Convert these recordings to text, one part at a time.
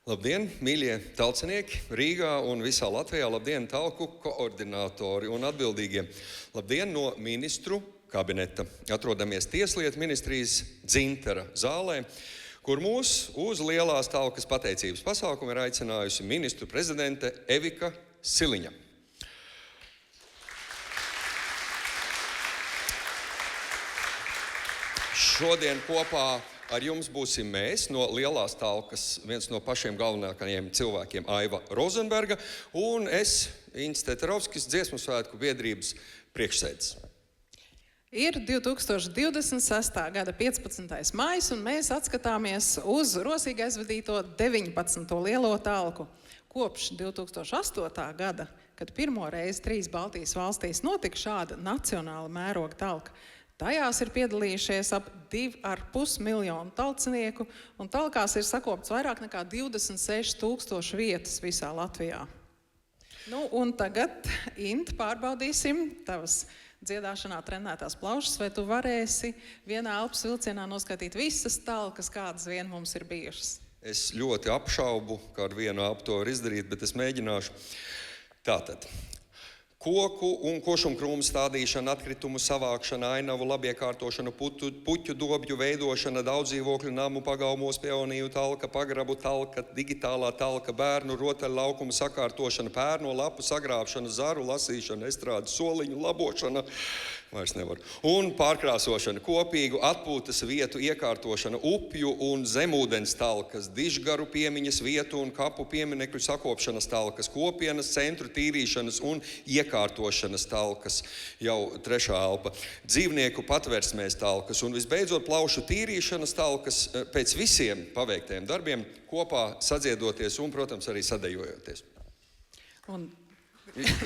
Labdien, mīļie talcinieki Rīgā un visā Latvijā. Labdien, talku koordinātori un atbildīgie. Labdien no ministru kabineta. Atrodamies Tieslietu ministrijas Dzintara zālē, kur mūs uz lielās talkas pateicības pasākumu ir aicinājusi ministru prezidente Evika Siliņa. Šodien kopā ar jums būsim mēs no lielās talkas, viens no pašiem galvenākajiem cilvēkiem Aiva Rozenberga un es, Ints Teterovskis, Dziesmu svētku biedrības priekšsēdis. Ir 2026. gada 15. maijs, un mēs atskatāmies uz rosīgi aizvadīto 19. lielo talku. Kopš 2008. gada, kad pirmo reizi 3 Baltijas valstīs notika šāda nacionāla mēroga talka, tajās ir piedalījušies ap 2,5 miljonu talcinieku, un talkās ir sakopts vairāk nekā 26,000 vietas visā Latvijā. Nu, un tagad, Int, pārbaudīsim tavas dziedāšanā trenētās plaušas, vai tu varēsi vienā elpas vilcienā noskatīt visas talkas, kādas vien mums ir bijušas? Es ļoti apšaubu, kā ar vienu elpu to var izdarīt, bet es mēģināšu. Tātad. Koku un košumkrūmu stādīšana, atkritumu savākšana, ainavu labiekārtošana, puķu dobju veidošana, daudzdzīvokļu namu pagalmos, peoniju talka, pagrabu talka, digitālā talka, bērnu rotaļu laukumu sakārtošana, pērno lapu sagrābšana, zaru lasīšana, estrādes soliņu labošana, vairs nevar, un pārkrāsošana, kopīgu atpūtas vietu iekārtošana, upju un zemūdens talkas, dižgaru piemiņas vietu un kapu pieminekļu sakopšanas talkas, kopienas centru tīrīšanas un iekārtošanas talkas, jau 3. elpa, dzīvnieku patversmēs talkas un visbeidzot plaušu tīrīšanas talkas pēc visiem paveiktajiem darbiem kopā sadziedoties un, protams, arī sadejojoties.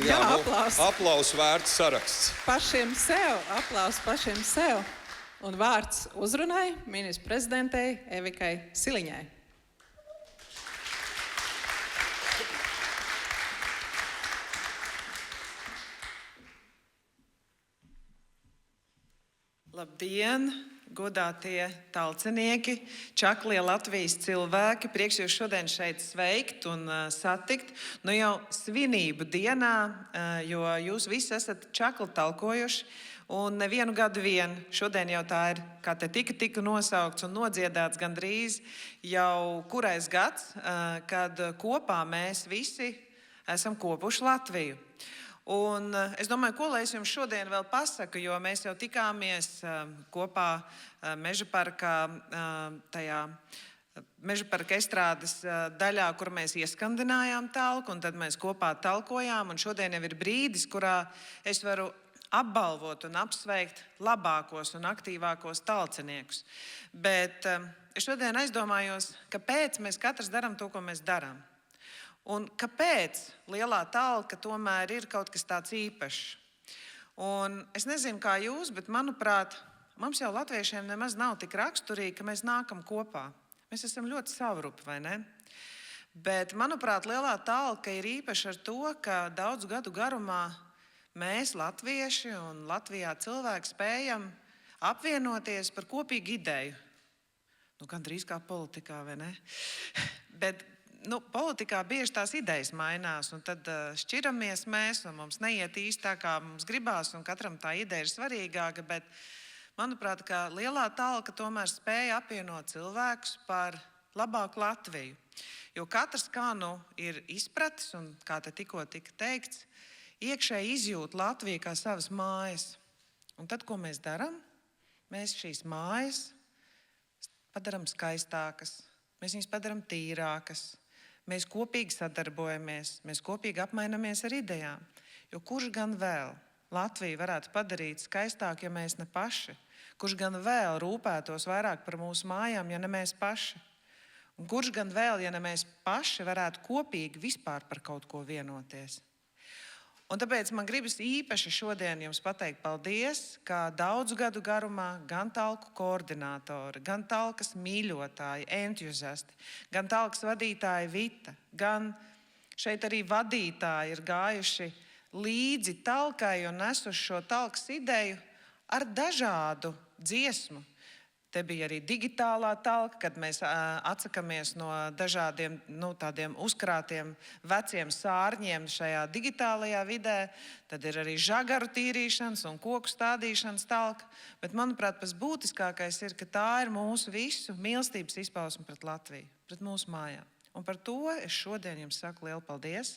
Jā, aplaus. Aplaus vērts saraksts. Pašiem sev, aplaus pašiem sev. Un vārds uzrunai ministru prezidentei Evikai Siliņai. Labdien, godātie talcinieki, čaklie Latvijas cilvēki. Prieks jūs šodien šeit sveikt un satikt. Nu jau svinību dienā, jo jūs visi esat čakli talkojuši. Un nevienu gadu vien, šodien jau tā ir, kā te tika nosaukts un nodziedāts gandrīz jau kurais gads, kad kopā mēs visi esam kopuši Latviju. Un es domāju, ko lai es jums šodien vēl pasaku, jo mēs jau tikāmies kopā Meža parkā, tajā Meža parka estrādes daļā, kur mēs ieskandinājām talku, un tad mēs kopā talkojām, un šodien jau ir brīdis, kurā es varu apbalvot un apsveikt labākos un aktīvākos talciniekus. Bet es šodien aizdomājos, kāpēc mēs katrs darām to, ko mēs darām. Un kāpēc lielā talka tomēr ir kaut kas tāds īpašs? Un es nezinu, kā jūs, bet manuprāt, mums jau latviešiem nemaz nav tik raksturīgi, ka mēs nākam kopā. Mēs esam ļoti savrupi, vai ne? Bet, manuprāt, lielā talka ir īpaša ar to, ka daudzu gadu garumā mēs, latvieši un Latvijā cilvēki, spējam apvienoties par kopīgu ideju. Nu, gandrīz kā politikā, vai ne? Bet politikā bieži tās idejas mainās, un tad šķiramies mēs, un mums neiet īsti tā, kā mums gribās, un katram tā ideja ir svarīgāka, bet, manuprāt, ka lielā talka tomēr spēja apvienot cilvēkus par labāku Latviju. Jo katrs, kā nu ir izpratis, un kā te tikko tika teikts, iekšēji izjūt Latviju kā savas mājas. Un tad, ko mēs darām? Mēs šīs mājas padaram skaistākas, mēs viņas padaram tīrākas. Mēs kopīgi sadarbojamies, mēs kopīgi apmainamies ar idejām. Jo kurš gan vēl Latviju varētu padarīt skaistāku, ja mēs ne paši? Kurš gan vēl rūpētos vairāk par mūsu mājām, ja ne mēs paši? Un kurš gan vēl, ja ne mēs paši, varētu kopīgi vispār par kaut ko vienoties? Un tāpēc man gribas īpaši šodien jums pateikt paldies, kā daudzu gadu garumā gan talku koordinātori, gan talkas mīļotāji, entuziasti, gan talkas vadītāji Vita, gan šeit arī vadītāji ir gājuši līdzi talkai un nesuši šo talkas ideju ar dažādu dziesmu. Te bija arī digitālā talka, kad mēs atsakamies no dažādiem tādiem uzkrātiem veciem sārņiem šajā digitālajā vidē. Tad ir arī žagaru tīrīšanas un koku stādīšanas talka. Bet, manuprāt, pats būtiskākais ir, ka tā ir mūsu visu mīlestības izpausme pret Latviju, pret mūsu mājām. Un par to es šodien jums saku lielu paldies.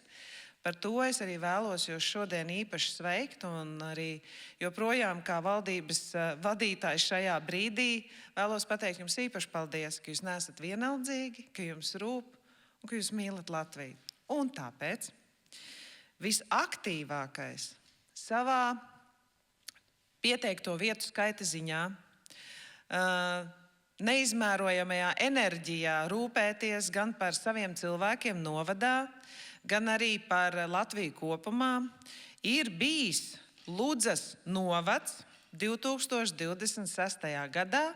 Par to es arī vēlos jūs šodien īpaši sveikt un arī joprojām kā valdības vadītājs šajā brīdī vēlos pateikt jums īpaši paldies, ka jūs neesat vienaldzīgi, ka jums rūp un ka jūs mīlat Latviju. Un tāpēc visaktīvākais savā pieteikto vietu skaita ziņā, neizmērojamajā enerģijā rūpēties gan par saviem cilvēkiem novadā, gan arī par Latviju kopumā, ir bijis Ludzas novads 2026. gadā,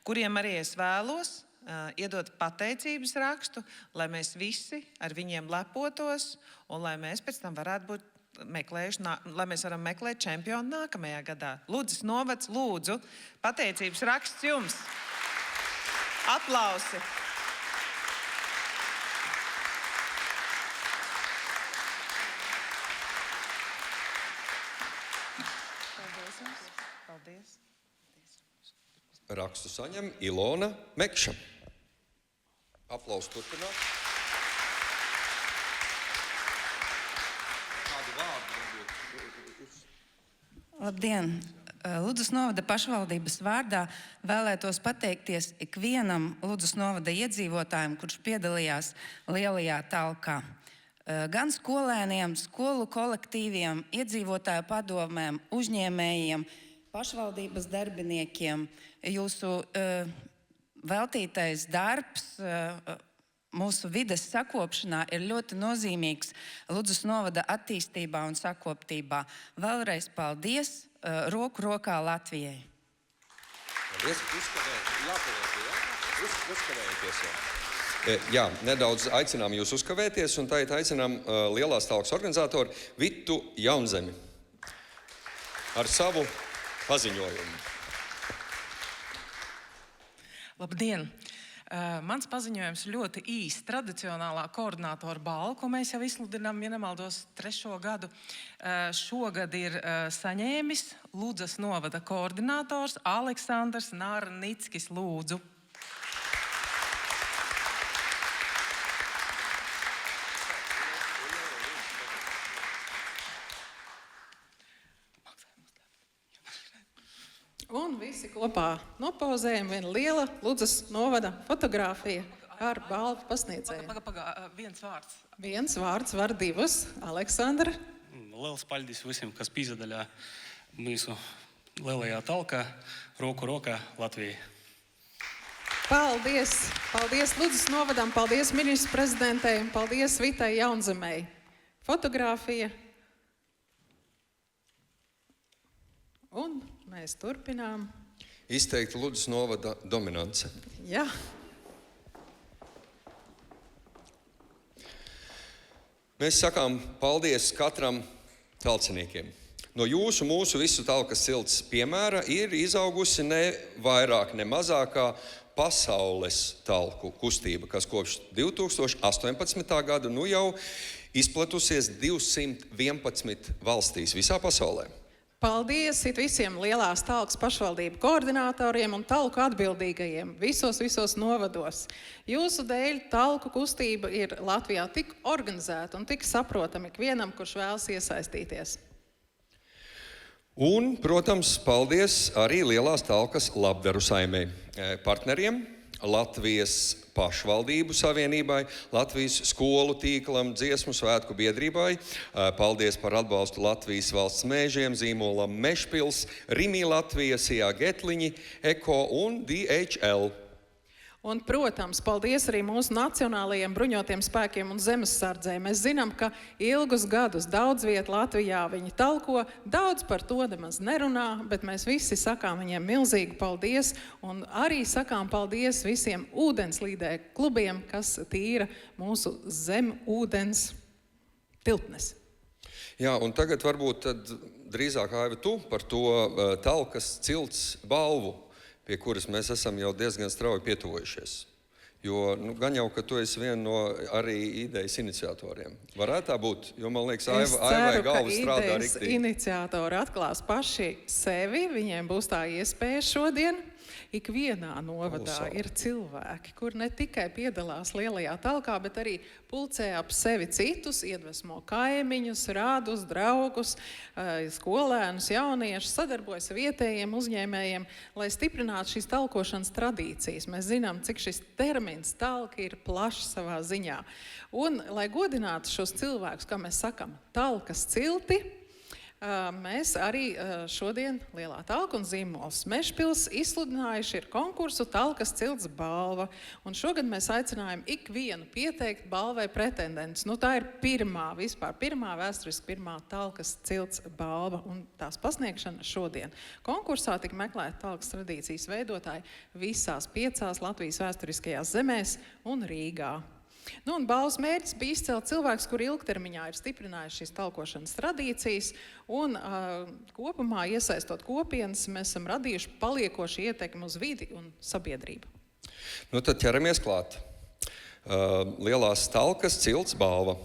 kuriem arī es vēlos iedot pateicības rakstu, lai mēs visi ar viņiem lepotos un lai mēs pēc tam varētu būt lai mēs varam meklēt čempionu nākamajā gadā. Ludzas novads, lūdzu, pateicības raksts jums. Aplausi. Paldies. Rakstu saņem Ilona Mekša. Aplausi turpināt. Kādu vārdu varbūt? Labdien! Ludzas novada pašvaldības vārdā vēlētos pateikties ikvienam Ludzas novada iedzīvotājiem, kurš piedalījās lielajā talkā. Gan skolēniem, skolu kolektīviem, iedzīvotāju padomēm, uzņēmējiem, pašvaldības darbiniekiem. Jūsu veltītais darbs mūsu vides sakopšanā ir ļoti nozīmīgs Ludzas novada attīstībā un sakoptībā. Vēlreiz paldies! Roku rokā Latvijai. Paldies, uzkavējieties. Jā, nedaudz aicinām jūs uzkavēties, un tagad aicinām lielās talkas organizatoru Vitu Jaunzemi ar savu paziņojumu. Labdien! Mans paziņojums ļoti īsts. Tradicionālā koordinātora balva, ko mēs jau izsludinām, ja nemaldos, 3. gadu. Šogad ir saņēmis Ludzas novada koordinātors Aleksandrs Nārnickis. Lūdzu. Un visi kopā nopozējam viena liela Ludzas novada fotogrāfija ar balvu pasniedzēju. Viens vārds. Viens vārds var divus. Aleksandra. Liels paldies visiem, kas piedalījās mūsu lielajā talkā, roku rokā Latvijai. Paldies! Paldies Ludzas novadam, paldies ministru prezidentei un paldies Vitai Jaunzemei. Fotogrāfija. Un mēs turpinām. Izteikti Ludzas novada dominance. Jā. Mēs sakām paldies katram talciniekiem. No jūsu, mūsu visu talkas silts piemēra ir izaugusi ne vairāk, ne mazākā pasaules talku kustība, kas kopš 2018. gada jau izplatusies 211 valstīs visā pasaulē. Paldies visiem lielās talkas pašvaldību koordinātoriem un talku atbildīgajiem visos novados. Jūsu dēļ talku kustība ir Latvijā tik organizēta un tik saprotama ikvienam, kurš vēlas iesaistīties. Un, protams, paldies arī lielās talkas labdaru saimei partneriem, Latvijas pašvaldību savienībai, Latvijas skolu tīklam, dziesmu svētku biedrībai. Paldies par atbalstu Latvijas valsts mēžiem, zīmolam Mešpils, Rimī Latvija, Sijā Getliņi, Eko un DHL. Un, protams, paldies arī mūsu nacionālajiem bruņotiem spēkiem un zemessardzēm. Mēs zinām, ka ilgus gadus daudz vietu Latvijā viņi talko, daudz par to nemaz nerunā, bet mēs visi sakām viņiem milzīgu paldies un arī sakām paldies visiem ūdenslīdē klubiem, kas tīra mūsu zem ūdens tilpnes. Jā, un tagad varbūt tad drīzāk, Aiva, tu par to talkas cilts balvu pie kuras mēs esam jau diezgan strauji pietuvojušies. Jo gan jau, ka tu esi viena no arī idejas iniciatoriem. Varētu tā būt, jo man liekas, Aivai galva strādā idejas riktīgi. iniciatori atklās paši sevi, viņiem būs tā iespēja šodien. Ikvienā novadā ir cilvēki, kur ne tikai piedalās lielajā talkā, bet arī pulcē ap sevi citus, iedvesmo kaimiņus, rādus, draugus, skolēnus, jauniešus, sadarbojas ar vietējiem uzņēmējiem, lai stiprinātu šīs talkošanas tradīcijas. Mēs zinām, cik šis termins talka ir plašs savā ziņā. Un, lai godinātu šos cilvēkus, kā mēs sakam, talkas cilti, mēs arī šodien Lielā talka un Zīmols Mežpils izsludinājuši ir konkursu Talkas cilts balva. Un šogad mēs aicinājām ikvienu pieteikt balvai pretendentus. Tā ir pirmā vēsturiski pirmā Talkas cilts balva un tās pasniegšana šodien. Konkursā tika meklēti talkas tradīcijas veidotāji visās 5 Latvijas vēsturiskajās zemēs un Rīgā. Un balvas mērķis bija izcelt cilvēkus, kuri ilgtermiņā ir stiprinājuši šīs talkošanas tradīcijas, un kopumā iesaistot kopienas, mēs esam radījuši paliekošu ietekmi uz vidi un sabiedrību. Tad ķeramies klāt. Lielās talkas cilts balva.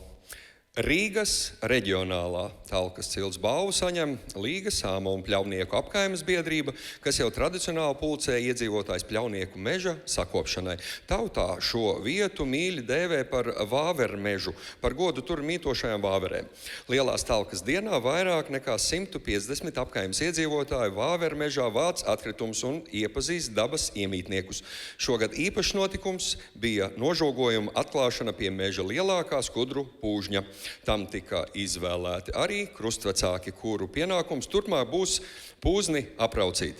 Rīgas reģionālā talkas cilts balvu saņem Līga Sāma un Pļavnieku apkaimes biedrība, kas jau tradicionāli pulcē iedzīvotājs Pļavnieku meža sakopšanai. Tautā šo vietu mīļi dēvē par vāvermežu, par godu tur mītošajām vāverēm. Lielās talkas dienā vairāk nekā 150 apkaimes iedzīvotāju vāvermežā vāc atkritumus un iepazīst dabas iemītniekus. Šogad īpašs notikums bija nožogojuma atklāšana pie meža lielākā skudru pūžņa. Tam tika izvēlēti arī krustvecāki, kuru pienākums turpmāk būs pūzni apraucīt.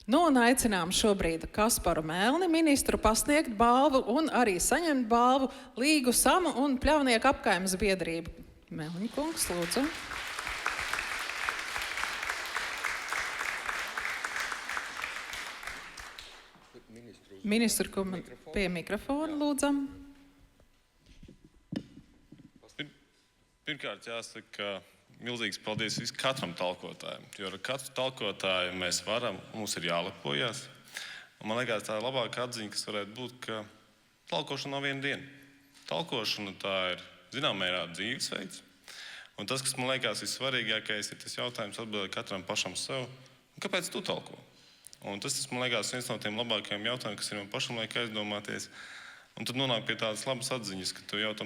Un aicinām šobrīd Kasparu Melni ministru pasniegt balvu un arī saņemt balvu Līgu Samu un Pļavnieku apkaimes biedrību. Melni kungs, lūdzu. Ministru pie mikrofona, lūdzam. Pirmkārt, jāsaka, milzīgs paldies katram talkotājam, jo ar katru talkotāju mēs varam, mums ir jālepojas. Un man liekas, tā ir labākā atziņa, kas varētu būt, ka talkošana nav viena diena. Talkošana tā ir, zinām, mērā dzīvesveids. Un tas, kas man liekas vissvarīgākais, ir tas jautājums atbildēt katram pašam sev, kāpēc tu talko? Un tas, man liekas, viens no tiem labākajiem jautājumiem, kas ir man pašam liek aizdomāties. Un tad nonāk pie tādas labas atziņas, ka tu jautā,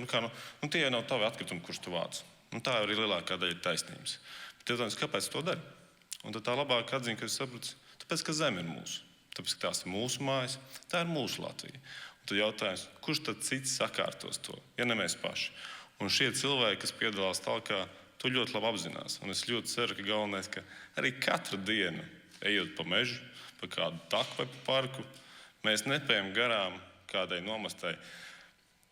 tie jau nav tavi atkritumi, kurš tu vāc. Tā arī lielākā daļa ir taisnības. Bet jautājums, kāpēc to dari? Un tad tā labākā atziņa, ka es sapratu, tāpēc, ka zeme ir mūsu. Tāpēc, ka tās ir mūsu mājas, tā ir mūsu Latvija. Un tad jautājums, kurš tad cits sakārtos to, ja ne mēs paši? Un šie cilvēki, kas piedalās talkā, to ļoti labi apzinās. Un es ļoti ceru, ka galvenais, ka arī katru dienu, ejot pa mežu, pa kādu taku vai pa parku, mēs nepējam garām kādai nomestai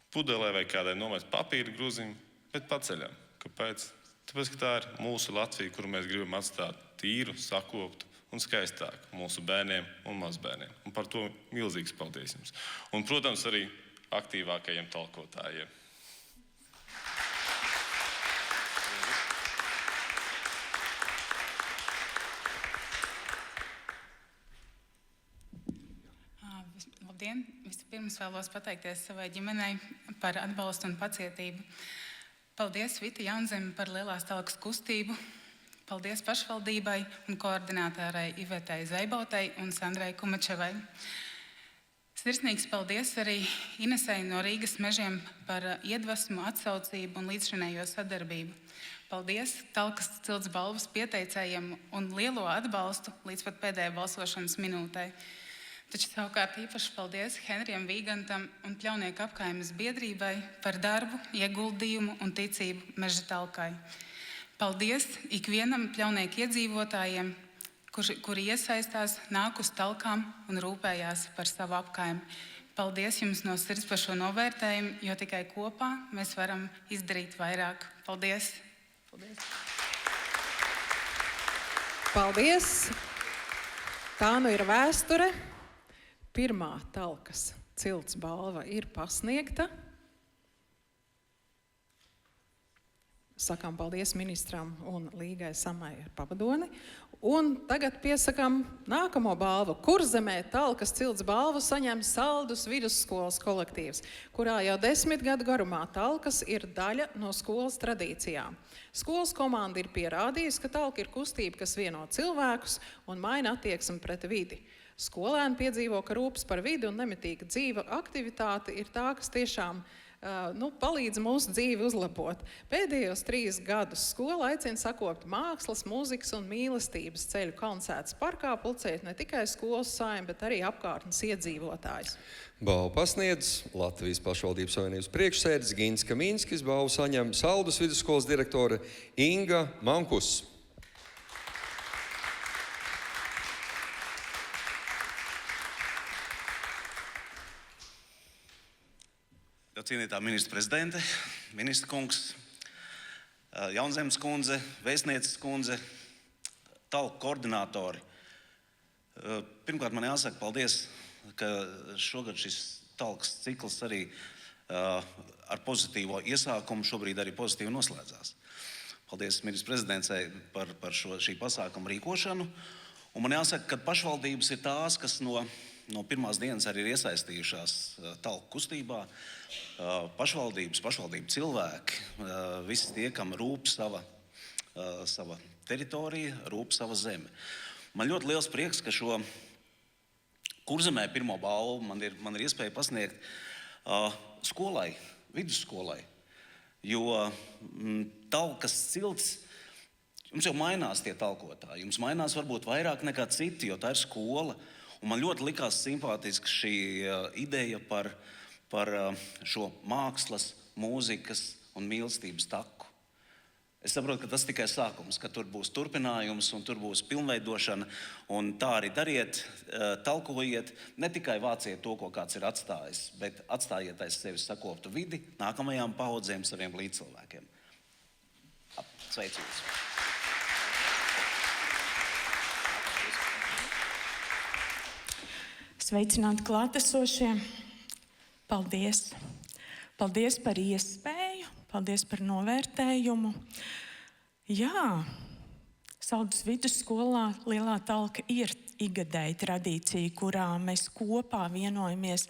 pudelē vai kādai nomest papīra grūziņu, bet paceļam. Kāpēc? Tāpēc, ka tā ir mūsu Latvija, kuru mēs gribam atstāt tīru, sakoptu un skaistāku mūsu bērniem un mazbērniem. Un par to milzīgs paldies jums. Un, protams, arī aktīvākajiem talkotājiem. Labdien! Vispirms vēlos pateikties savai ģimenei par atbalstu un pacietību. Paldies Vita Jaunzeme par Lielās talkas kustību. Paldies pašvaldībai un koordinātārai Ivetei Zeibotai un Sandrai Kumačevai. Sirsnīgs paldies arī Inesei no Rīgas mežiem par iedvesmu, atsaucību un līdzšinējo sadarbību. Paldies Talkas cilts balvas pieteicējiem un lielo atbalstu līdz pat pēdējai balsošanas minūtei. Taču savukārt īpaši paldies Henrijam Vīgantam un Pļavnieku apkaimes biedrībai par darbu, ieguldījumu un ticību meža talkai. Paldies ikvienam Pļavnieku iedzīvotājiem, kuri iesaistās, nāk uz talkām un rūpējās par savu apkaimi. Paldies jums no sirds par šo novērtējumu, jo tikai kopā mēs varam izdarīt vairāk. Paldies! Paldies! Paldies! Tā nu ir vēsture. Pirmā talkas cilts balva ir pasniegta. sakām paldies ministram un Līgai Samai ar pavadoni. Un tagad piesakām nākamo balvu. Kurzemē Talkas cilts balvu saņem Saldus vidusskolas kolektīvs, kurā jau 10 gadu garumā Talkas ir daļa no skolas tradīcijām. Skolas komanda ir pierādījusi, ka Talka ir kustība, kas vieno cilvēkus un maina attieksmi pret vidi. Skolēni piedzīvo, ka rūpes par vidi un nemitīga dzīva aktivitāte ir tā, kas tiešām palīdz mūsu dzīvi uzlabot. Pēdējos 3 gadus skola aicina sakopt mākslas, mūzikas un mīlestības ceļu Kalnsētas parkā, pulcēt ne tikai skolas saimi, bet arī apkārtnes iedzīvotājus. Balvu pasniedz Latvijas pašvaldības savienības priekšsēdis Gins Kaminskis, balvu saņem Saldus vidusskolas direktore Inga Mankus. Cienītā ministra prezidente, ministra kungs, Jaunzemes kundze, vēstnieces kundze, Talku koordinātori. Pirmkārt, man jāsaka paldies, ka šogad šis Talkas cikls arī ar pozitīvo iesākumu šobrīd arī pozitīvi noslēdzās. Paldies ministra prezidencei par šī pasākuma rīkošanu. Un man jāsaka, ka pašvaldības ir tās, kas no pirmās dienas arī ir iesaistījušās Talku kustībā. Pašvaldību cilvēki, visi tie, kam rūp sava teritorija, rūp sava zeme. Man ļoti liels prieks, ka šo Kurzemē pirmo balvu man ir iespēja pasniegt skolai, vidusskolai, jo Talkas cilts, jums jau mainās tie talkotāji, jums mainās varbūt vairāk nekā citi, jo tā ir skola. Un man ļoti likās simpātiski šī ideja par šo mākslas, mūzikas un mīlestības taku. Es saprotu, ka tas tikai sākums, ka tur būs turpinājums un tur būs pilnveidošana. Un tā arī dariet, talkojiet, ne tikai vāciet to, ko kāds ir atstājis, bet atstājiet aiz sevis sakoptu vidi nākamajām paudzēm, saviem līdzcilvēkiem. Sveicu jūs! Sveicināti klātesošie. Paldies. Paldies par iespēju, paldies par novērtējumu. Jā, Saldus vidusskolā Lielā Talka ir ikgadēja tradīcija, kurā mēs kopā vienojamies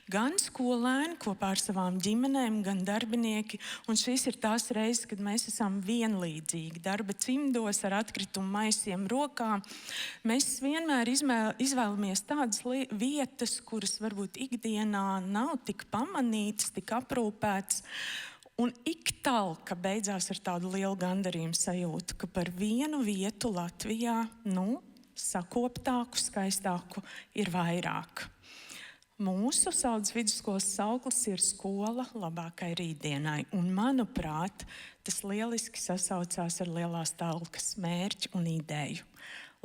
gan skolēni kopā ar savām ģimenēm, gan darbinieki. Un šīs ir tās reizes, kad mēs esam vienlīdzīgi darba cimdos ar atkritumu maisiem rokā. Mēs vienmēr izvēlamies tādas vietas, kuras varbūt ikdienā nav tik pamanītas, tik aprūpētas. Un ik Talka beidzās ar tādu lielu gandarījumu sajūtu, ka par vienu vietu Latvijā, sakoptāku, skaistāku ir vairāk. Mūsu Saldus vidusskolas sauklis ir skola labākai rītdienai. Un, manuprāt, tas lieliski sasaucās ar Lielās Talkas mērķi un ideju.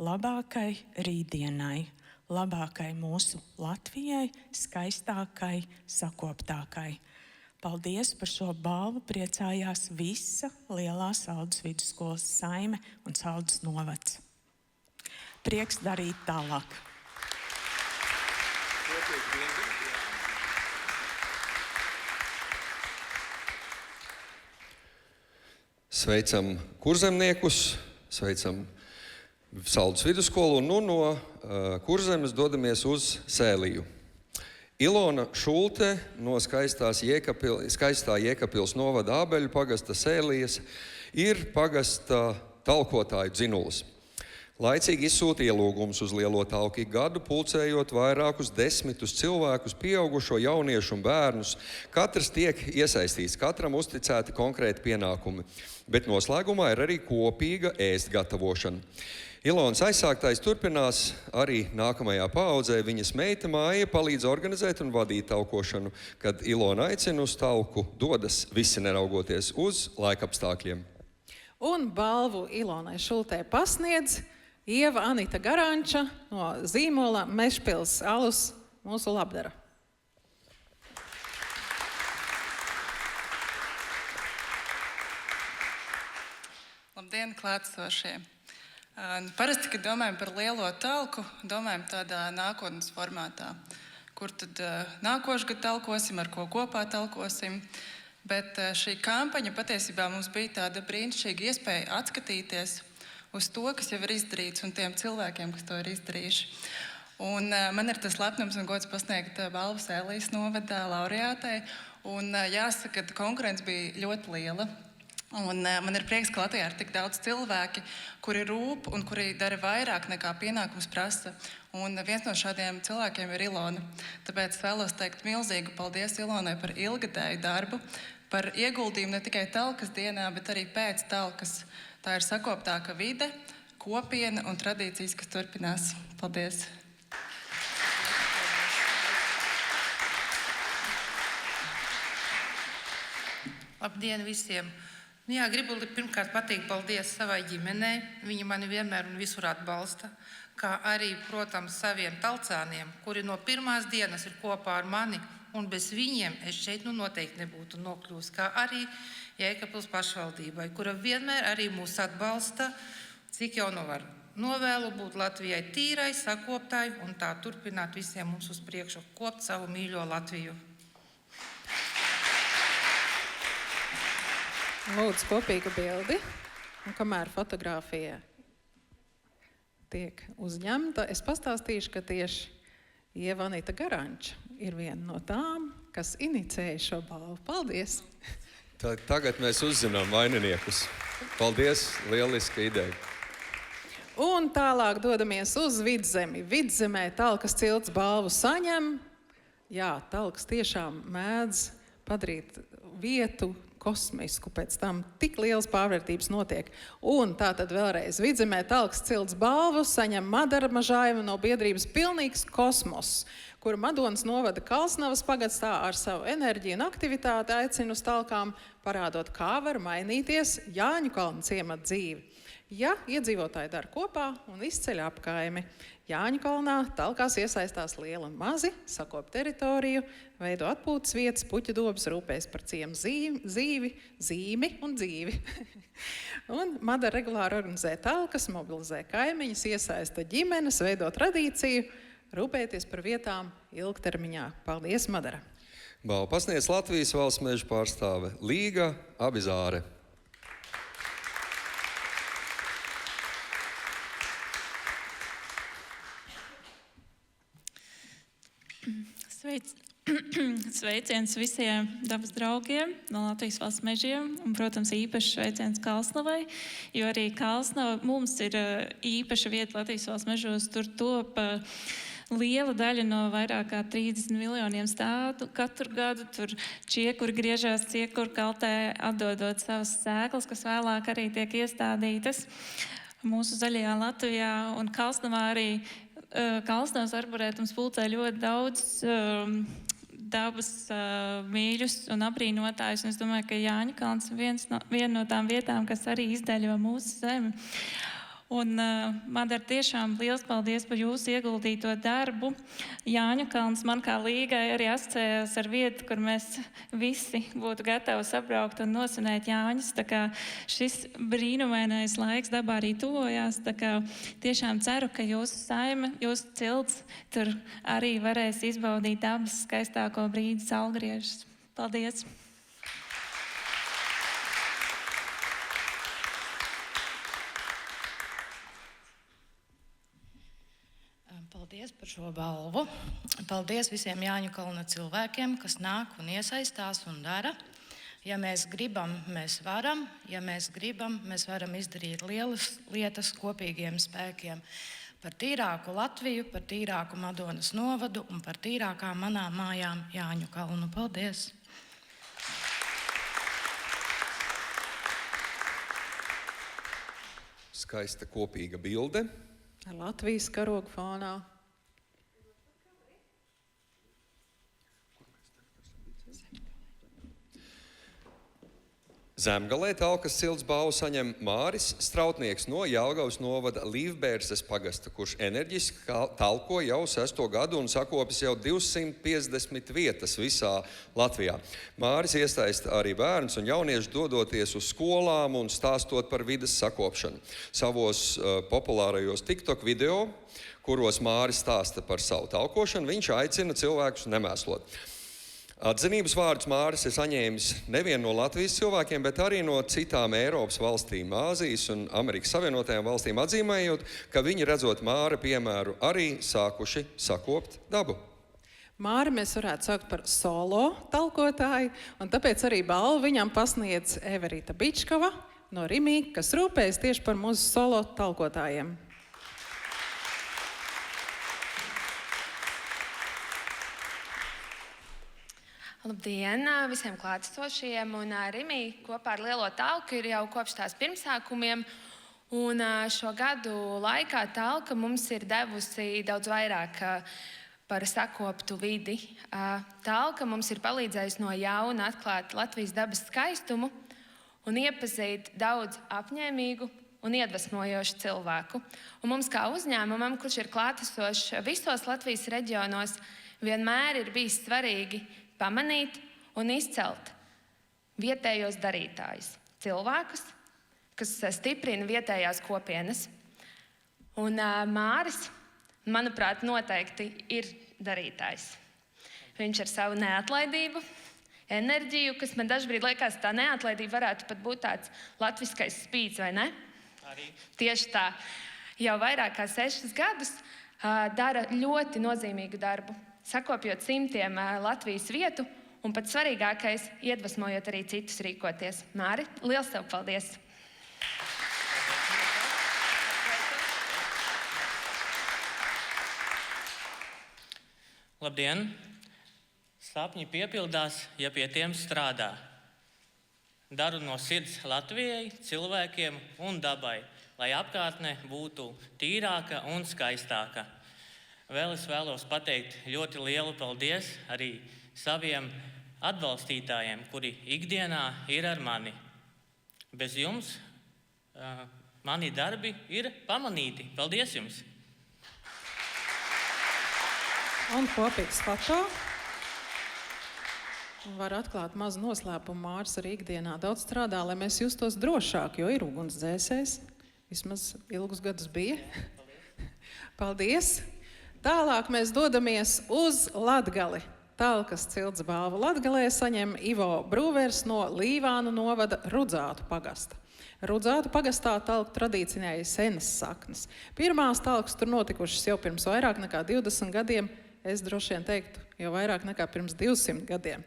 Labākai rītdienai, labākai mūsu Latvijai, skaistākai, sakoptākai. Paldies par šo balvu, priecājās visa Lielā Saldus vidusskolas saime un Saldus novads. Prieks darīt tālāk. Sveicam kurzemniekus, sveicam Saldus vidusskolu un no Kurzemes dodamies uz Sēliju. Ilona Šulte no skaistā Jēkabpils novada Ābeļu pagasta Sēlijas ir pagasta talkotāju dzinulis. Laicīgi izsūta ielūgumus uz Lielo Talku ik gadu, pulcējot vairākus 10 cilvēkus, pieaugušo jauniešu un bērnus. Katrs tiek iesaistīts, katram uzticēti konkrēti pienākumi, bet noslēgumā ir arī kopīga ēst gatavošana. Ilonas aizsāktais turpinās arī nākamajā paaudzē. Viņas meita Māja palīdz organizēt un vadīt talkošanu, kad Ilona aicina uz talku, dodas visi neraugoties uz laikapstākļiem. Un balvu Ilonai Šultē pasniedz Ieva Anita Garanča no zīmola Mežpils alus mūsu labdara. Labdien, klātesošie! Parasti, kad domājam par Lielo Talku, domājam tādā nākotnes formātā, kur tad nākošu gadu talkosim, ar ko kopā talkosim. Bet šī kampaņa patiesībā mums bija tāda brīnišķīga iespēja atskatīties uz to, kas jau ir izdarīts, un tiem cilvēkiem, kas to ir izdarījuši. Un man ir tas lepnums un gods pasniegt balvu Sēlijas novada laureātei. Un jāsaka, ka konkurence bija ļoti liela. Un man ir prieks, ka Latvijā ir tik daudz cilvēki, kuri rūp un kuri dara vairāk nekā pienākums prasa. Un viens no šādiem cilvēkiem ir Ilona. Tāpēc vēlos teikt milzīgu paldies Ilonai par ilgadēju darbu, par ieguldījumu ne tikai talkas dienā, bet arī pēc talkas. Tā ir sakoptāka vide, kopiena un tradīcijas, kas turpinās. Paldies! Labdien visiem! Jā, gribu pirmkārt pateikt paldies savai ģimenei. Viņi mani vienmēr un visur atbalsta. Kā arī, protams, saviem talcāniem, kuri no pirmās dienas ir kopā ar mani. Un bez viņiem es šeit noteikti nebūtu nokļūst. Kā arī Jēkabpils pašvaldībai, kura vienmēr arī mūs atbalsta, cik jau nu var. Novēlu būt Latvijai tīrai, sakoptai un tā turpināt visiem mums uz priekšu kopt savu mīļo Latviju. Lūdzu, kopīga bildi. Un kamēr fotogrāfija tiek uzņemta, es pastāstīšu, ka tieši Ieva Anita Garanča ir viena no tām, kas inicēja šo balvu. Paldies! Tagad mēs uzzinām vaininiekus. Paldies, lieliska ideja. Un tālāk dodamies uz Vidzemi. Vidzemē Talkas cilts balvu saņem. Jā, Talkas tiešām mēdz padarīt vietu kosmisku, pēc tam tik liels pārvērtības notiek. Un tātad vēlreiz Vidzemē Talkas cilts balvu saņem Madara Mažājeva no biedrības Pilnīgs kosmos, kuru Madonas novada Kalsnavas pagastā ar savu enerģiju un aktivitāti aicina uz talkām, parādot, kā var mainīties Jāņukalna ciemata dzīve. Ja iedzīvotāji dara kopā un izceļ apkaimi, Jāņukalnā talkās iesaistās lieli un mazi, sakop teritoriju, veido atpūtas vietas, puķu dobas, rūpējas par ciemu zīmi un dzīvi. Un Madara regulāri organizē talkas, mobilizē kaimiņus, iesaista ģimenes, veido tradīciju, rūpēties par vietām ilgtermiņā. Paldies, Madara! Balvu pasniedz Latvijas valsts meža pārstāve Līga Abizāre. Sveiciens visiem dabas draugiem no Latvijas valsts mežiem un, protams, īpašs sveiciens Kalsnavai, jo arī Kalsnava mums ir īpaša vieta Latvijas valsts mežos. Tur top liela daļa no vairāk kā 30 miljoniem stādu katru gadu. Tur čiekuri griežās, ciekuri kaltē, atdodot savas sēklas, kas vēlāk arī tiek iestādītas mūsu zaļajā Latvijā. Un Kalsnavā arī Kalsnavas arborētums pulcē ļoti daudz dabas mīļus un apbrīnotājus. Un es domāju, ka Jāņukalns viena no tām vietām, kas arī izdaļo mūsu zemi. Un Madara, tiešām liels paldies par jūsu ieguldīto darbu. Jāņukalns man kā līgai arī asociējās ar vietu, kur mēs visi būtu gatavi sabraukt un nosvinēt Jāņus. Tā kā šis brīnumainais laiks dabā arī tuvojās. Tā kā tiešām ceru, ka jūsu saime, jūsu cilts tur arī varēs izbaudīt dabas skaistāko brīdi saulgriežus. Paldies! Paldies par šo balvu. Paldies visiem Jāņukalna cilvēkiem, kas nāk un iesaistās un dara. Ja mēs gribam, mēs varam. Ja mēs gribam, mēs varam izdarīt lielas lietas kopīgiem spēkiem. Par tīrāku Latviju, par tīrāku Madonas novadu un par tīrākām manām mājām Jāņukalnu. Paldies! Skaista kopīga bilde. Latvijas karoga fonā. Zemgalē Talkas cilts balvu saņem Māris Strautnieks no Jelgavas novada Līvbērses pagasta, kurš enerģiski talko jau 6. gadu un sakopis jau 250 vietas visā Latvijā. Māris iesaista arī bērns un jaunieši dodoties uz skolām un stāstot par vides sakopšanu. Savos populārajos TikTok video, kuros Māris stāsta par savu talkošanu, viņš aicina cilvēkus nemēslot. Atzinības vārdus Māris ir saņēmis nevien no Latvijas cilvēkiem, bet arī no citām Eiropas valstīm, Āzijas un Amerikas Savienotajām valstīm, atzīmējot, ka viņi redzot Māra piemēru arī sākuši sakopt dabu. Māri mēs varētu saukt par solo talkotāju, un tāpēc arī balvu viņam pasniedz Everita Bičkova no Rimī, kas rūpējas tieši par mūsu solo talkotājiem. Labdien visiem klātesošajiem, un Rimī kopā ar Lielo talku ir jau kopš tās pirmsākumiem, un šo gadu laikā talka mums ir devusi daudz vairāk par sakoptu vidi. Talka mums ir palīdzējusi no jauna atklāt Latvijas dabas skaistumu un iepazīt daudz apņēmīgu un iedvesmojošu cilvēku. Un mums kā uzņēmumam, kurš ir klātesošs visos Latvijas reģionos, vienmēr ir bijis svarīgi pamanīt un izcelt vietējos darītājus, cilvēkus, kas stiprina vietējās kopienas. Un Māris, manuprāt, noteikti ir darītājs. Viņš ar savu neatlaidību, enerģiju, kas man dažbrīd liekas, tā neatlaidība varētu pat būt tāds latviskais spīds, vai ne? Arī. Tieši tā. Jau vairāk kā 6 gadus dara ļoti nozīmīgu darbu, sakopjot simtiem Latvijas vietu un pats svarīgākais, iedvesmojot arī citus rīkoties. Māri, liels tev paldies! Labdien! Sapņi piepildās, ja pie tiem strādā. Daru no sirds Latvijai, cilvēkiem un dabai, lai apkārtne būtu tīrāka un skaistāka. Vēl es vēlos pateikt ļoti lielu paldies arī saviem atbalstītājiem, kuri ikdienā ir ar mani. Bez jums mani darbi ir pamanīti. Paldies jums! Un kopīgs foto. Var atklāt mazu noslēpumu. Māris arī ikdienā daudz strādā, lai mēs justos drošāk, jo ir ugunsdzēsējs. Vismaz ilgus gadus bija. Paldies! Tālāk mēs dodamies uz Latgali. Talkas cilts balvu Latgalē saņem Ivo Brūvers no Līvānu novada Rudzātu pagasta. Rudzātu pagastā talku tradīcijai senas saknes. Pirmās talkas tur notikušas jau pirms vairāk nekā 20 gadiem. Es droši vien teiktu, jau vairāk nekā pirms 200 gadiem.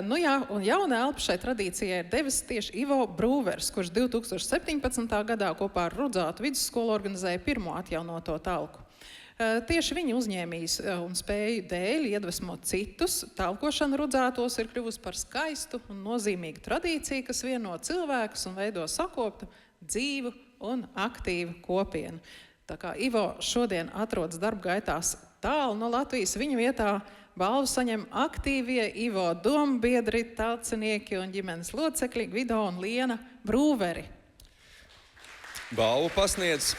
Nu jā, un jauna elpa šai tradīcijai ir devis tieši Ivo Brūvers, kurš 2017. gadā kopā ar Rudzātu vidusskolu organizēja pirmo atjaunoto talku. Tieši viņa uzņēmīs un spēju dēļ iedvesmot citus. Talkošana Rudzātos ir kļuvusi par skaistu un nozīmīgu tradīciju, kas vieno cilvēkus un veido sakoptu, dzīvu un aktīvu kopienu. Tā kā Ivo šodien atrodas darba gaitās tālu no Latvijas, viņa vietā balvu saņem aktīvie Ivo dombiedri, talcinieki un ģimenes locekļi Gvido un Liena Brūveri. Balvu pasniedz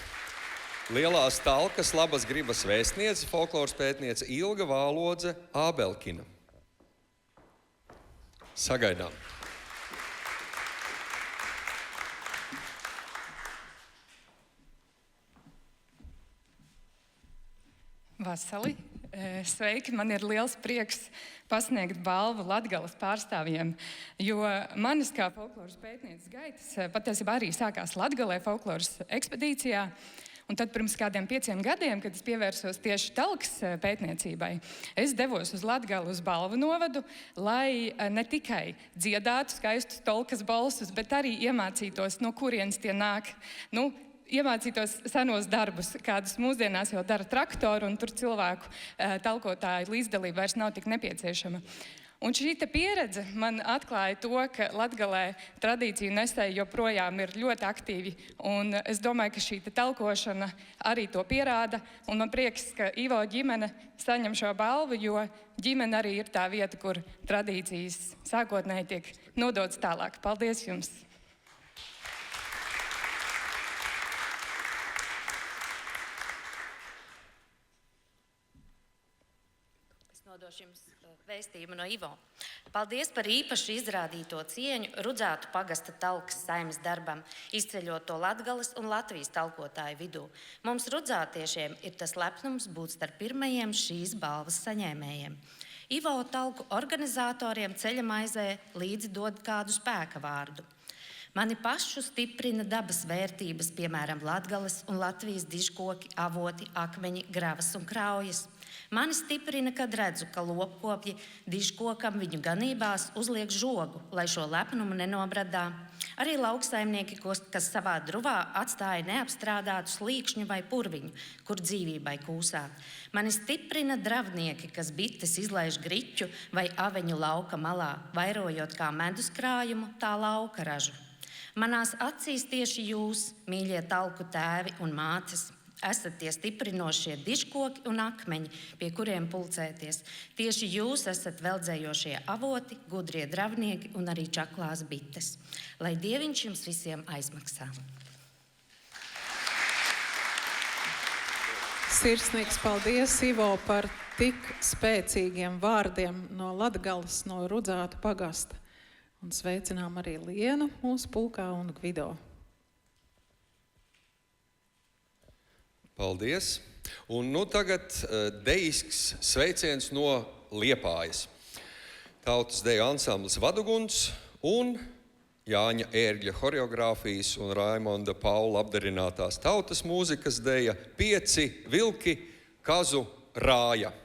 Lielās talkas labas gribas vēstniece, folkloras pētniece Ilga Vālodze Ābelkina. Sagaidām. Vasali, sveiki! Man ir liels prieks pasniegt balvu Latgales pārstāvjiem, jo manis kā folkloras pētnieces gaitas patiesībā arī sākās Latgalē folkloras ekspedīcijā. Un tad pirms kādiem 5 gadiem, kad es pievērsos tieši talkas pētniecībai, es devos uz Latgali uz Balvu novadu, lai ne tikai dziedātu skaistus talkas balsus, bet arī iemācītos, no kurienes tie nāk. Iemācītos senos darbus, kādus mūsdienās jau dara traktori, un tur cilvēku talkotāju līdzdalība vairs nav tik nepieciešama. Un šī pieredze man atklāja to, ka Latgalē tradīciju nesēji joprojām ir ļoti aktīvi. Un es domāju, ka šī talkošana arī to pierāda. Un man prieks, ka Ivo ģimene saņem šo balvu, jo ģimene arī ir tā vieta, kur tradīcijas sākotnēji tiek nodotas tālāk. Paldies jums! Nodošu jums vēstījumu no Ivo. Paldies par īpaši izrādīto cieņu Rudzātu pagasta talkas saimnes darbam, izceļot to Latgales un Latvijas talkotāju vidū. Mums rudzātiešiem ir tas lepnums būt starp pirmajiem šīs balvas saņēmējiem. Ivo talku organizatoriem ceļamaizē līdzi dod kādu spēka vārdu. Mani pašu stiprina dabas vērtības, piemēram, Latgales un Latvijas dižkoki, avoti, akmeņi, gravas un kraujas. Mani stiprina, kad redzu, ka lopkopji dižkokam viņu ganībās uzliek žogu, lai šo lepnumu nenobradā. Arī lauksaimnieki, kas savā druvā atstāja neapstrādātu slīkšņu vai purviņu, kur dzīvībai kūsā. Mani stiprina dravnieki, kas bites izlaiž griķu vai aveņu lauka malā, vairojot kā medus krājumu, tā lauka ražu. Manās acīs tieši jūs, mīļie talku tēvi un mātes, esat tie stiprinošie dižkoki un akmeņi, pie kuriem pulcēties. Tieši jūs esat veldzējošie avoti, gudrie dravnieki un arī čaklās bites. Lai Dieviņš jums visiem aizmaksā. Sirsnīgs paldies, Ivo, par tik spēcīgiem vārdiem no Latgales, no Rudzātu pagasta. Un sveicinām arī Lienu mūsu pulkā un Gvido. Paldies. Un tagad dejisks sveiciens no Liepājas. Tautas deju ansamblis Vaduguns un Jāņa Ērgļa horeogrāfijas un Raimonda Paula apdarinātās tautas mūzikas deja 5 vilki kazu rāja.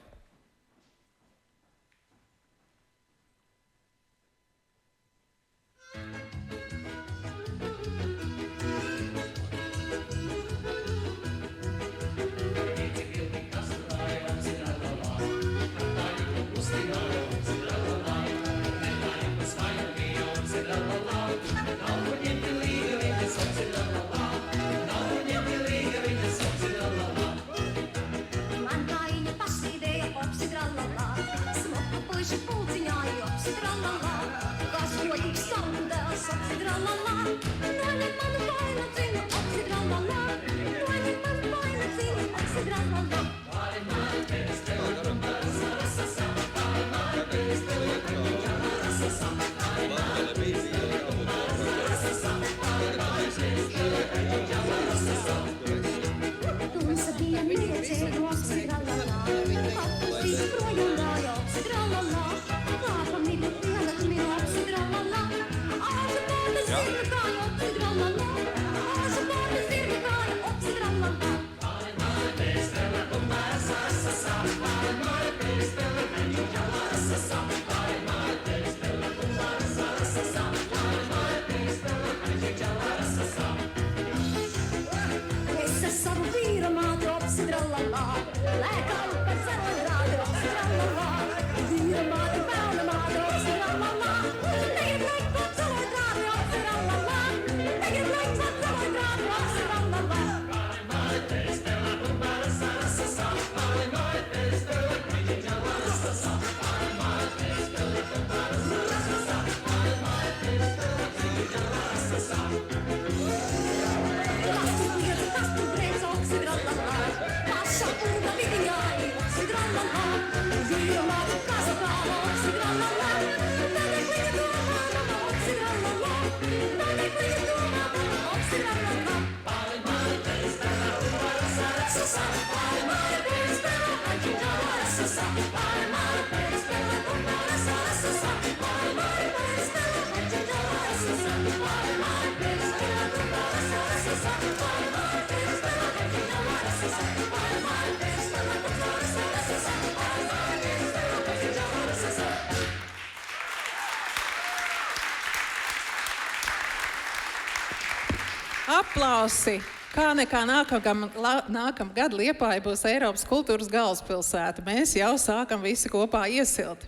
Aplausi! Kā nekā nākamgad Liepāja būs Eiropas kultūras galvaspilsēta. Mēs jau sākam visi kopā iesilt.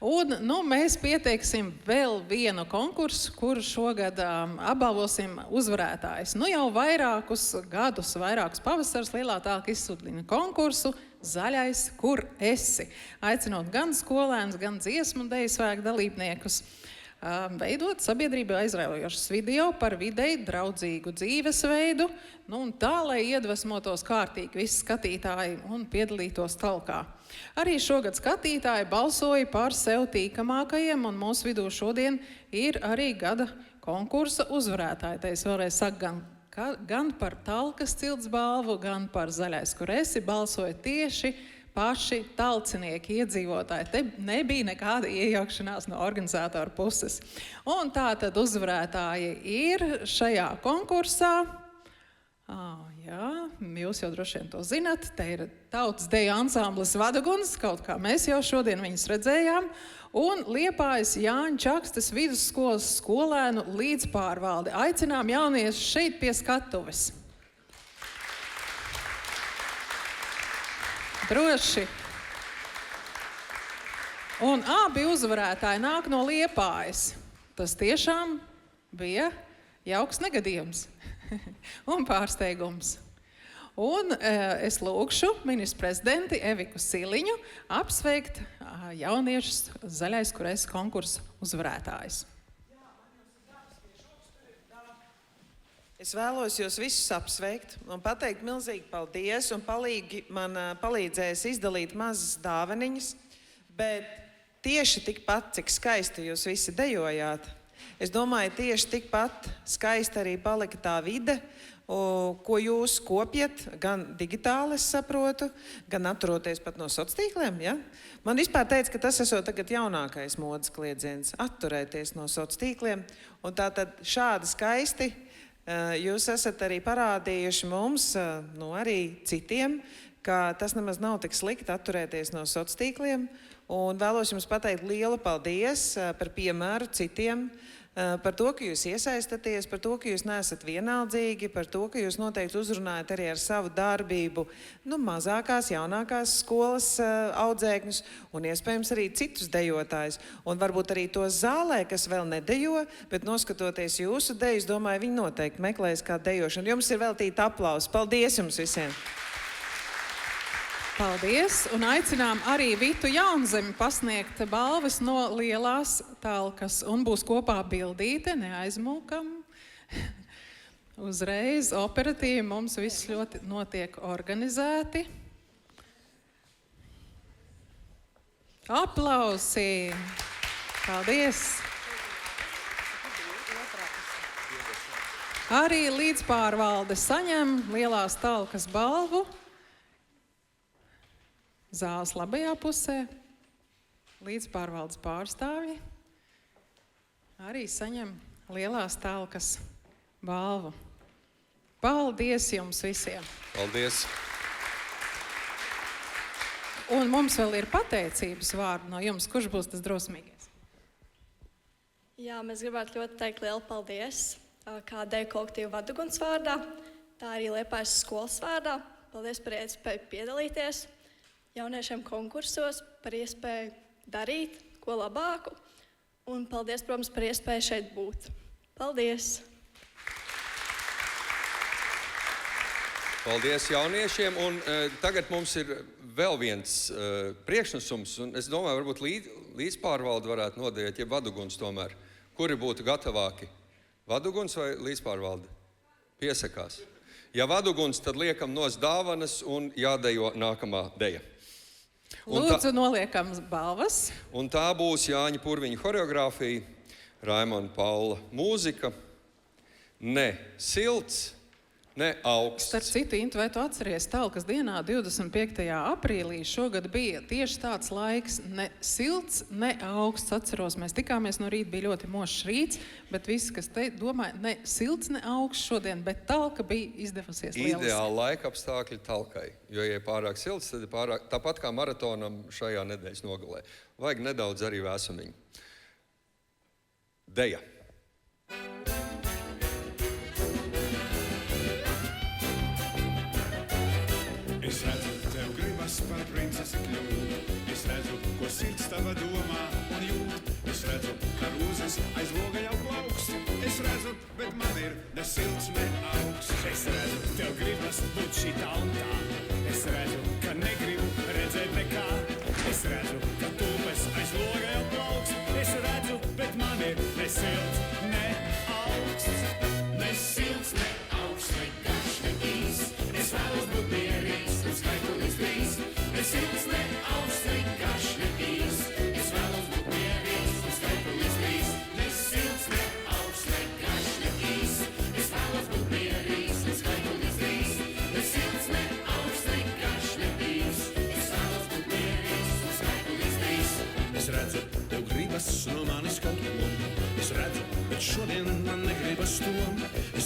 Un mēs pieteiksim vēl vienu konkursu, kuru šogad apbalvosim uzvarētājus. Jau vairākus gadus, vairākus pavasars Lielā talka izsludina konkursu Zaļais, kur esi? Aicinot gan skolēnus, gan dziesmu un deju svēku dalībniekus veidot sabiedrībā aizraujošas video par videi draudzīgu dzīvesveidu, un tā, lai iedvesmotos kārtīgi visi skatītāji un piedalītos talkā. Arī šogad skatītāji balsoja par sev tīkamākajiem, un mūsu vidū šodien ir arī gada konkursa uzvarētāji. Te es vēlreiz saku, gan par talkas cilts balvu, gan par Zaļais, kur esi, balsoja tieši paši talcinieki, iedzīvotāji. Te nebija nekāda iejaukšanās no organizātora puses. Un tā tad uzvarētāji ir šajā konkursā. Jā, jūs jau droši vien to zinat. Te ir tautas deju ansamblis Vaduguns, kaut kā mēs jau šodien viņus redzējām. Un Liepājas Jāņa Čakstes vidusskolas skolēnu līdzpārvalde. Aicinām jauniešus šeit pie skatuves. Droši. Un abi uzvarētāji nāk no Liepājas. Tas tiešām bija jauks negadījums un pārsteigums. Un es lūgšu ministru prezidenti Eviku Siliņu apsveikt jauniešus Zaļais kurais konkursa uzvarētājus. Es vēlos jūs visus apsveikt un pateikt milzīgi paldies un man palīdzēs izdalīt mazas dāvaniņas, bet tieši tikpat, cik skaisti jūs visi dejojāt, es domāju, tieši tikpat skaisti arī palika tā vide, ko jūs kopjat, gan digitāli, es saprotu, gan atturoties pat no sociāliem tīkliem. Ja? Man vispār teica, ka tas esot tagad jaunākais modes kliedziens - atturēties no sociāliem tīkliem. Un tātad šādi skaisti jūs esat arī parādījuši mums, arī citiem, ka tas nemaz nav tik slikti atturēties no sociāliem tīkliem. Un vēlos jums pateikt lielu paldies par piemēru citiem, par to, ka jūs iesaistaties, par to, ka jūs neesat vienaldzīgi, par to, ka jūs noteikti uzrunājat arī ar savu darbību mazākās, jaunākās skolas audzēkņus un iespējams arī citus dejotājus. Un varbūt arī tos zālē, kas vēl nedejo, bet noskatoties jūsu dejus, domāju, viņi noteikti meklēs kādu dejošanu. Jums ir veltīta aplausa. Paldies jums visiem! Paldies! Un aicinām arī Vitu Jaunzemi pasniegt balvas no lielās talkas. Un būs kopā bildīte, neaizmūkam. Uzreiz operatīvi mums viss ļoti notiek organizēti. Aplausi! Paldies! Arī līdzpārvalde saņem lielās talkas balvu. Zāles labajā pusē, līdzpārvaldes pārstāvji arī saņem lielās talkas balvu. Paldies jums visiem! Paldies! Un mums vēl ir pateicības vārdi no jums. Kurš būs tas drosmīgais? Jā, mēs gribētu ļoti teikt lielu paldies kā deju kolektīvu Vaduguns vārdā, tā arī Liepājas skolas vārdā. Paldies par iespēju piedalīties jauniešiem konkursos, par iespēju darīt ko labāku. Un paldies, protams, par iespēju šeit būt. Paldies! Paldies jauniešiem. Un tagad mums ir vēl viens priekšnesums. Un es domāju, varbūt līdzpārvalde varētu nodēt, ja Vaduguns tomēr. Kuri būtu gatavāki? Vaduguns vai līdzpārvalde? Piesakās. Ja Vaduguns, tad liekam nos dāvanas un jādejo nākamā deja. Lūdzu, noliekam balvas. Un tā būs Jāņa Purviņa horeogrāfija, Raimonda Paula mūzika. Ne silts, ne augsts. Starp citu, Intu, vai tu atceries, talkas dienā 25. aprīlī šogad bija tieši tāds laiks, ne silts, ne augsts. Atceros, mēs tikāmies no rīta, bija ļoti mošs rīts, bet visi, kas te domāja, ne silts, ne augsts šodien, bet talka bija izdevusies lieliski. Ideāli laika apstākļi talkai, jo, ja pārāk silts, tad pārāk, tāpat kā maratonam šajā nedēļas nogalē. Vajag nedaudz arī vēsumiņu. Deja. Es redzu, tev gribas par princesi kļūt. Es redzu, ko sirds tava domā un jūt. Es redzu, ka rūzes aiz loga jau plaukst. Es redzu, bet man ir ne silts, ne augsts. Es redzu, tev gribas būt šitā un tā. Es redzu, ka negribu redzēt nekā. Es redzu, ka tūpes aiz loga jau plaukst. Es redzu, bet man ir ne silts, ne augsts. Ne silts, ne augsts, ne garš, ne īs. Es vēlos būt mierīgs un skaitulīgs bijis. Ne silts, ne augsts, ne garš, ne īs. Es vēlos būt mierīgs un skaitulīgs bijis. Ne silts, ne augsts, ne garš, ne īs. Es vēlos būt mierīgs un skaitulīgs bijis. Ne silts, ne augsts, ne garš, ne īs.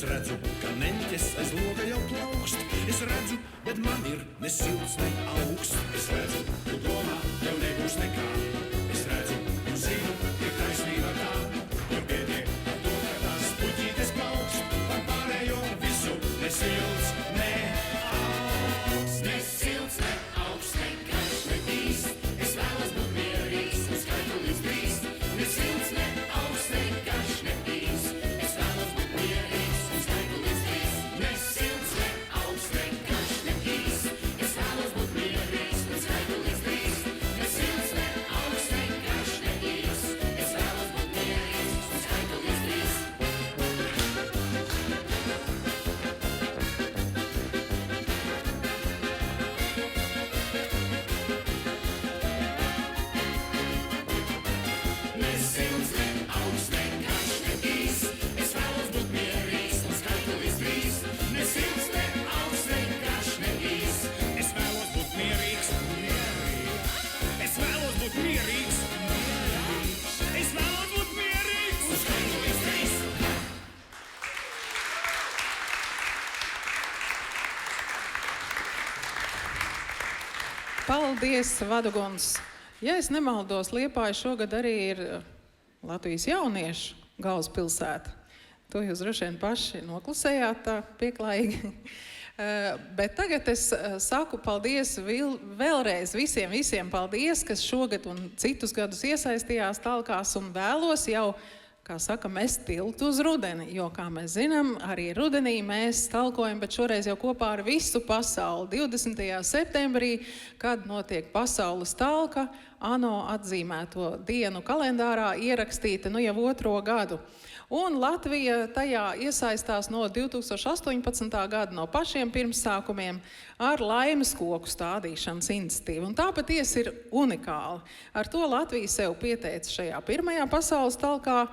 Es redzu, ka neņķes aiz loga jau plaukst. Es redzu, bet man ir ne silts, ne augsts. Es redzu, tu domā, tev nebūs nekā. Es redzu un zinu, ir taisnība tā. Kur pietiek ar to, ka tās puķītes plaukst. Par pārējo visu ne silts, ne augsts. Ne silts, ne augsts, ne karš, ne bīst. Es vēlos būt mierīgs un skaitu līdz drīz. Ne silts, ne augsts, ne karš, ne bīst. Es vēlos būt mierīgs un skaitu līdz drīz. Ne silts, ne augsts, ne karš, ne bīst. Es vēlos būt mierīgs un skaitu līdz drīz. Ne silts, ne augsts, ne karš, ne bīst. Es vēlos būt mierīgs un skaitu līdz drīz. Ne silts, ne augsts, ne karš, ne bīst. Es vēlos būt mierīgs un skaitu līdz drīz. Ne silts, ne augsts, ne karš, ne bīst. Es vēlos būt mierīgs, es vēlos būt mierīgs, es vēlos būt mierīgs un skaitu līdz drīz. Paldies, Vaduguns! Ja es nemaldos, Liepāja šogad arī ir Latvijas jauniešu galvaspilsēta. To jūs droši vien paši noklusējāt tā pieklājīgi. Bet tagad es saku paldies vēlreiz visiem paldies, kas šogad un citus gadus iesaistījās talkās un vēlos jau, kā saka, mest tiltu uz rudeni, jo, kā mēs zinām, arī rudenī mēs talkojam, bet šoreiz jau kopā ar visu pasauli. 20. septembrī, kad notiek pasaules talka, ANO atzīmēto dienu kalendārā ierakstīta jau 2. gadu. Un Latvija tajā iesaistās no 2018. gada, no pašiem pirmsākumiem, ar laimes koku stādīšanas iniciatīvu. Un tā patiesi ir unikāla. Ar to Latvija sev pieteica šajā pirmajā pasaules talkā,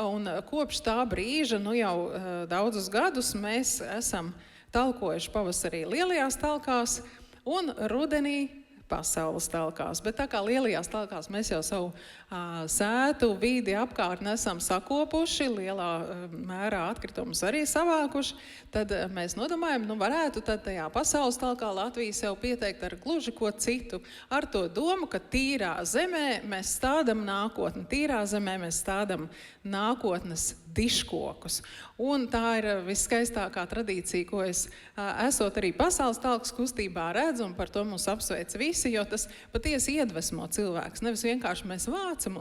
un kopš tā brīža, jau daudzus gadus, mēs esam talkojuši pavasarī lielajās talkās un rudenī pasaules talkās. Bet tā kā lielajās talkās mēs jau savu sētu, vidi apkārtni esam sakopuši, lielā mērā atkritumus arī savākuši, tad mēs nodomājam, varētu tad tajā pasaules talkā Latvija sev pieteikt ar gluži ko citu. Ar to domu, ka tīrā zemē mēs stādam nākotni, tīrā zemē mēs stādam nākotnes diškokus. Un tā ir viskaistākā tradīcija, ko es esot arī pasaules talkas kustībā redzu, un par to mums apsveic visi, jo tas patiesi iedvesmo cilvēks. Nevis vienkārši mēs vācam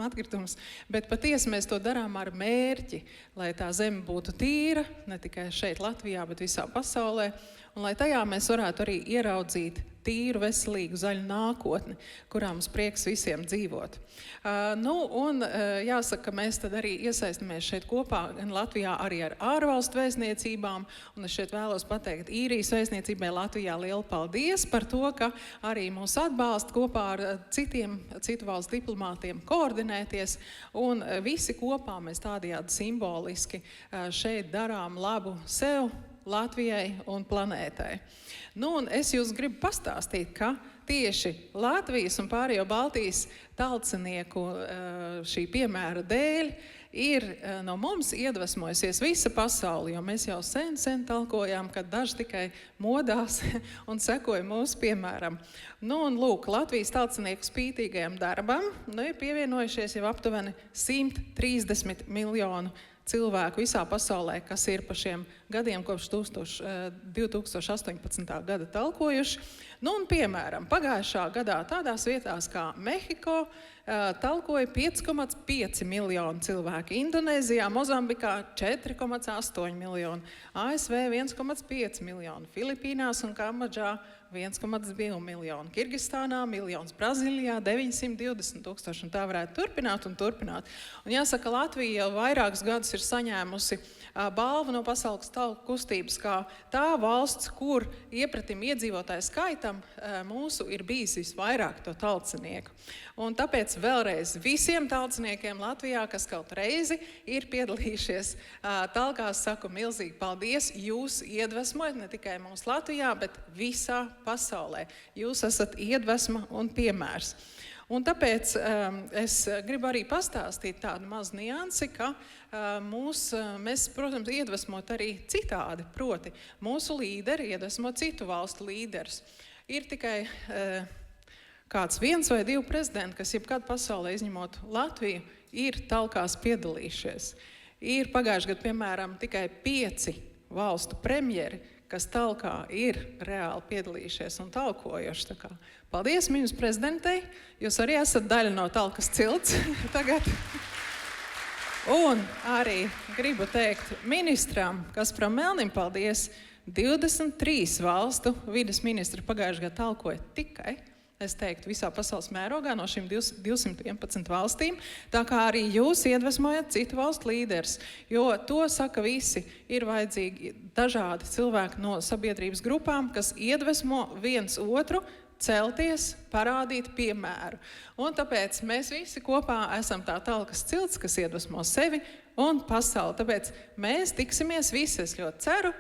atkritumus, bet patiesi mēs to darām ar mērķi, lai tā zeme būtu tīra, ne tikai šeit Latvijā, bet visā pasaulē, un lai tajā mēs varētu arī ieraudzīt tīru, veselīgu, zaļu nākotni, kurā mums prieks visiem dzīvot. Jāsaka, ka mēs tad arī iesaistamies šeit kopā gan Latvijā arī ar ārvalstu vēstniecībām, un es šeit vēlos pateikt Īrijas vēstniecībai Latvijā lielu paldies par to, ka arī mūs atbalsta kopā ar citu valstu diplomātiem koordinēties, un visi kopā mēs tādējādi simboliski šeit darām labu sev, Latvijai un planētai. Un es jūs gribu pastāstīt, ka tieši Latvijas un pārējo Baltijas talcinieku šī piemēra dēļ ir no mums iedvesmojusies visa pasaule, jo mēs jau sen talkojām, kad daži tikai modās un sekoja mūsu piemēram. Lūk, Latvijas talcinieku spītīgajam darbam ir pievienojušies jau aptuveni 130 miljonu cilvēku visā pasaulē, kas ir pa šiem gadiem kopš 2018. gada talkojuši. Piemēram, pagājušā gadā tādās vietās kā Mehiko talkoja 5,5 miljonu cilvēku, Indonēzijā, Mozambikā 4,8 miljonu, ASV 1,5 miljonu, Filipīnās un Kambodžā 1,2 miljonu, Kirgistānā miljons, Brazīlijā 920 tūkstoši, un tā varētu turpināt un turpināt. Un jāsaka, Latvija jau vairākus gadus ir saņēmusi balvu no pasaules talku kustības, kā tā valsts, kur iepratim iedzīvotāju skaitam mūsu ir bijis visvairāk to talcinieku. Un tāpēc vēlreiz visiem talciniekiem Latvijā, kas kaut reizi ir piedalījušies talkās, saku milzīgi paldies. Jūs iedvesmojat ne tikai mūsu Latvijā, bet visā pasaulē. Jūs esat iedvesma un piemērs. Un tāpēc es gribu arī pastāstīt tādu mazu niansi, ka mēs, protams, iedvesmot arī citādi, proti mūsu līderi iedvesmo citu valstu līderus. Ir tikai kāds 1 vai 2 prezidenti, kas jebkad pasaulē, izņemot Latviju, ir talkās piedalījušies. Ir pagājuši gadu, piemēram, tikai 5 valstu premjeri, kas talkā ir reāli piedalījušies un talkojuši. Tā kā paldies ministru prezidentei, jūs arī esat daļa no talkas cilts tagad. Un arī gribu teikt ministram, Kasparam Melnim, paldies, 23 valstu vides ministri pagājušajā gadā talkoja tikai, es teiktu, visā pasaules mērogā no šīm 211 valstīm, tā kā arī jūs iedvesmojat citu valstu līderus, jo to saka visi, ir vajadzīgi dažādi cilvēki no sabiedrības grupām, kas iedvesmo viens otru celties, parādīt piemēru. Un tāpēc mēs visi kopā esam tā talkas cilts, kas iedvesmo sevi un pasauli. Tāpēc mēs tiksimies visi, es ļoti ceru,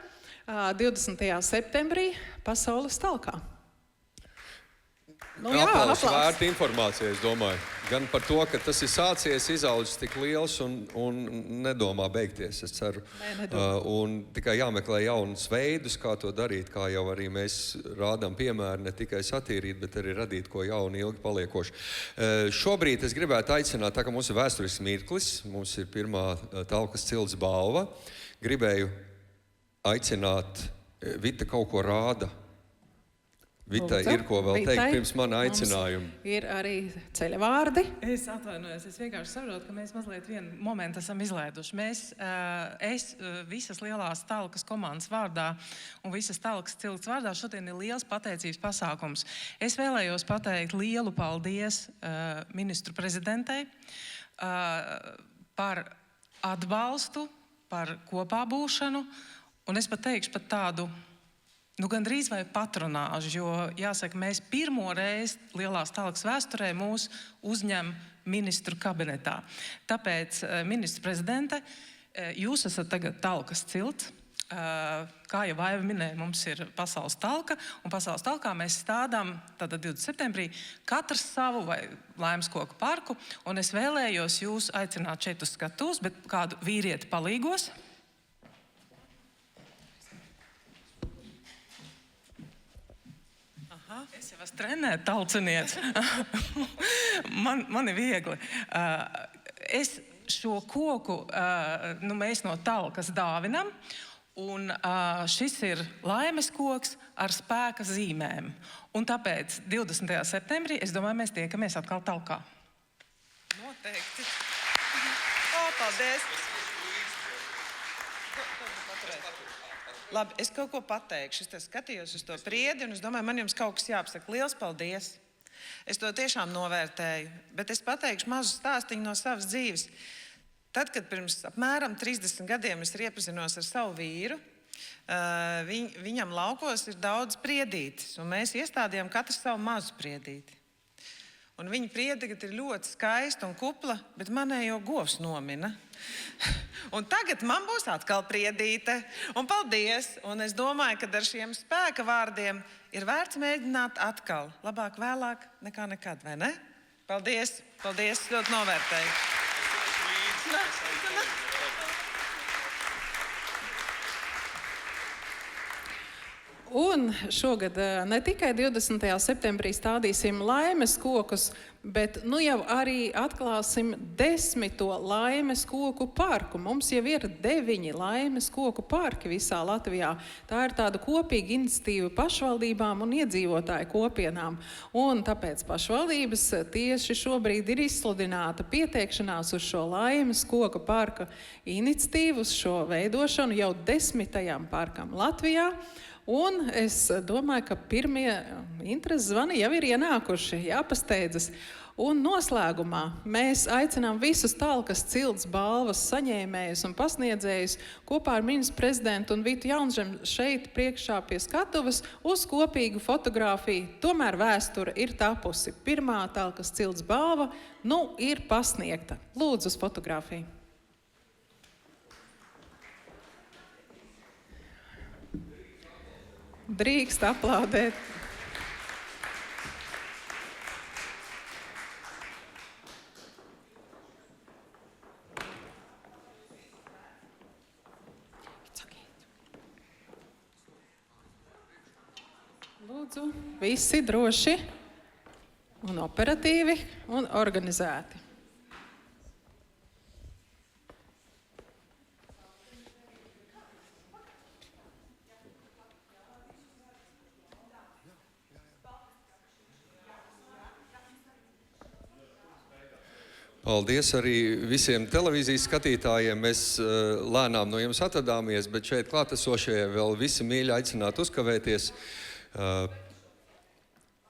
20. septembrī pasaules talkā. Aplausi vērta informācija, es domāju. Gan par to, ka tas ir sācies, izaudzis tik liels un nedomā beigties, es ceru. Un tikai jāmeklē jaunas veidus, kā to darīt, kā jau arī mēs rādām piemēru, ne tikai satīrīt, bet arī radīt ko jaunu, ilgi paliekošu. Šobrīd es gribētu aicināt, tā kā mums ir vēsturisks mirklis, mums ir pirmā talkas cilts balva, gribēju aicināt, Vita kaut ko rāda. Vitai ir ko vēl teikt pirms mana aicinājuma. Ir arī ceļa vārdi. Es atvainojos, es vienkārši saprotu, ka mēs mazliet vienu momentu esam izlēduši. Es visas lielās talkas komandas vārdā un visas talkas cilts vārdā šodien ir liels pateicības pasākums. Es vēlējos pateikt lielu paldies ministru prezidentei par atbalstu, par kopā būšanu, un es pat teikšu pat tādu gandrīz vai patronāžu, jo, jāsaka, mēs pirmo reizi lielās talkas vēsturē mūs uzņem ministru kabinetā. Tāpēc, ministra prezidente, jūs esat tagad talkas cilts. Kā jau Vaiva minēja, mums ir pasaules talka, un pasaules talkā mēs stādām, tātad 20. septembrī, katrs savu vai Laimas koku parku, un es vēlējos jūs aicināt šeit uz skatuves, bet kādu vīrieti palīgos. Es jau esmu trenēta talciniece. man ir viegli. Es šo koku, mēs no talkas dāvinam, un šis ir laimes koks ar spēka zīmēm. Un tāpēc 20. septembrī, es domāju, mēs tiekamies atkal talkā. Noteikti. Paldies. Labi, es kaut ko pateikšu. Es skatījos uz to priedi, un es domāju, man jums kaut kas jāpasaka. Liels paldies! Es to tiešām novērtēju, bet es pateikšu mazu stāstiņu no savas dzīves. Tad, kad pirms apmēram 30 gadiem es iepazinos ar savu vīru, viņam laukos ir daudz priedītes, un mēs iestādījām katrs savu mazu priedīti. Un viņa priede ir ļoti skaista un kupla, bet manējo govs nomina. Un tagad man būs atkal priedīte. Un paldies! Un es domāju, ka ar šiem spēka vārdiem ir vērts mēģināt atkal. Labāk vēlāk nekā nekad, vai ne? Paldies! Paldies! Ļoti novērtēju! Un šogad ne tikai 20. septembrī stādīsim laimes kokus, bet jau arī atklāsim 10. laimes koku parku. Mums jau ir 9 laimes koku parki visā Latvijā. Tā ir tāda kopīga iniciatīva pašvaldībām un iedzīvotāju kopienām. Un tāpēc pašvaldības tieši šobrīd ir izsludināta pieteikšanās uz šo laimes koku parka iniciatīvu, uz šo veidošanu jau 10. parkam Latvijā. Un es domāju, ka pirmie intereses zvani jau ir ienākuši, jāpasteidzas. Un noslēgumā mēs aicinām visus talkas cilts balvas saņēmējus un pasniedzējus kopā ar ministru prezidentu un Vitu Jaunzemi šeit priekšā pie skatuves uz kopīgu fotogrāfiju. Tomēr vēsture ir tapusi. Pirmā talkas cilts balva ir pasniegta. Lūdzu uz fotogrāfiju. Drīkst aplaudēt. Lūdzu, visi droši un operatīvi un organizēti. Paldies arī visiem televīzijas skatītājiem. Mēs lēnām no jums atvadāmies, bet šeit klātesošie vēl visi mīļi aicinātu uzkavēties.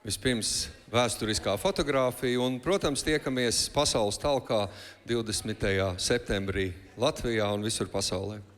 Vispirms vēsturiskā fotogrāfija un, protams, tiekamies pasaules talkā 20. septembrī Latvijā un visur pasaulē.